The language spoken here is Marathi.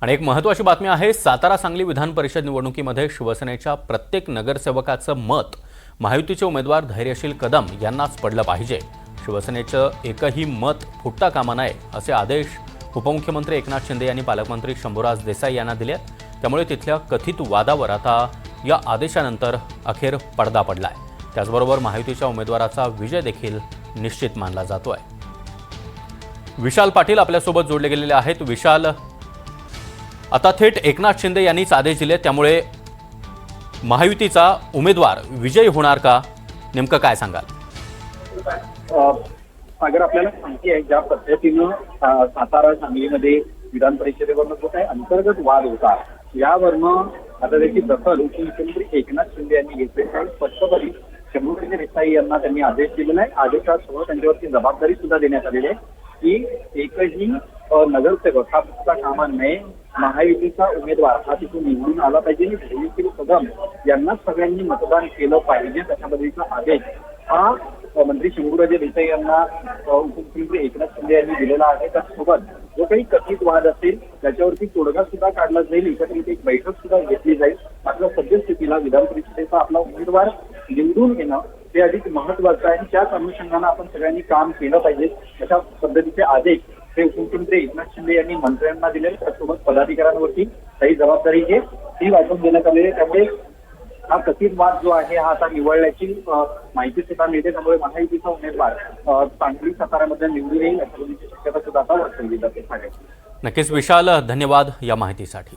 आणि एक महत्त्वाची बातमी आहे, सातारा सांगली विधान परिषद निवडणुकीमध्ये शिवसेनेच्या प्रत्येक नगरसेवकाचं मत महायुतीचे उमेदवार धैर्यशील कदम यांनाच पडलं पाहिजे। शिवसेनेचं एकही मत फुटता कामा नये असे आदेश उपमुख्यमंत्री एकनाथ शिंदे यांनी पालकमंत्री शंभूराज देसाई यांना दिले। त्यामुळे तिथल्या कथित वादावर आता या आदेशानंतर अखेर पडदा पडलाय। त्याचबरोबर महायुतीच्या उमेदवाराचा विजय देखील निश्चित मानला जातोय। विशाल पाटील आपल्यासोबत जोडले गेलेले आहेत। विशाल, आता थेट एकनाथ शिंदे यांनीच आदेश दिले, त्यामुळे महायुतीचा उमेदवार विजयी होणार का, नेमकं काय सांगाल? सागर, आपल्याला माहिती आहे ज्या पद्धतीनं सातारा सांगलीमध्ये विधान परिषदेवरनं जो काही अंतर्गत वाद होता, यावरनं आता त्याची दखल उपमुख्यमंत्री एकनाथ शिंदे यांनी घेतली आहे। स्पष्टपणे शंभूराज देसाई यांना त्यांनी आदेश दिलेला आहे। आदेशासह त्यांच्यावरती जबाबदारी सुद्धा देण्यात आलेली आहे की एकही नगरसेवक हा फुटता कामा नये, महायुतीचा उमेदवार हा तिथून निवडून आला पाहिजे आणि धैर्यशील कदम यांना सगळ्यांनी मतदान केलं पाहिजे, अशा पद्धतीचा आदेश हा मंत्री शंभूराज देसाई यांना उपमुख्यमंत्री एकनाथ शिंदे यांनी दिलेला आहे। त्यासोबत जो काही कथित वाद असेल त्याच्यावरती तोडगा सुद्धा काढला जाईल, एकत्रित एक बैठक सुद्धा घेतली जाईल। मात्र सद्यस्थितीला विधान परिषदेचा आपला उमेदवार निवडून येणं हे अधिक महत्वाचं आहे। त्याच अनुषंगाने आपण सगळ्यांनी काम केलं पाहिजे, अशा पद्धतीचे आदेश हे उपमुख्यमंत्री एकनाथ शिंदे यांनी मंत्र्यांना दिले। त्यासोबत पदाधिकाऱ्यांवरती काही जबाबदारी घे ती वाटून देण्यात आलेली आहे। त्यामुळे हा कथित वाद जो आहे हा आता निवळण्याची माहिती सुद्धा मिळते। त्यामुळे महायुतीचा उमेदवार सांगली साताऱ्यामध्ये निवडून येईल अशा पद्धतीची शक्यता सुद्धा आता वर्तवली जाते। नक्कीच विशाल, धन्यवाद या माहितीसाठी।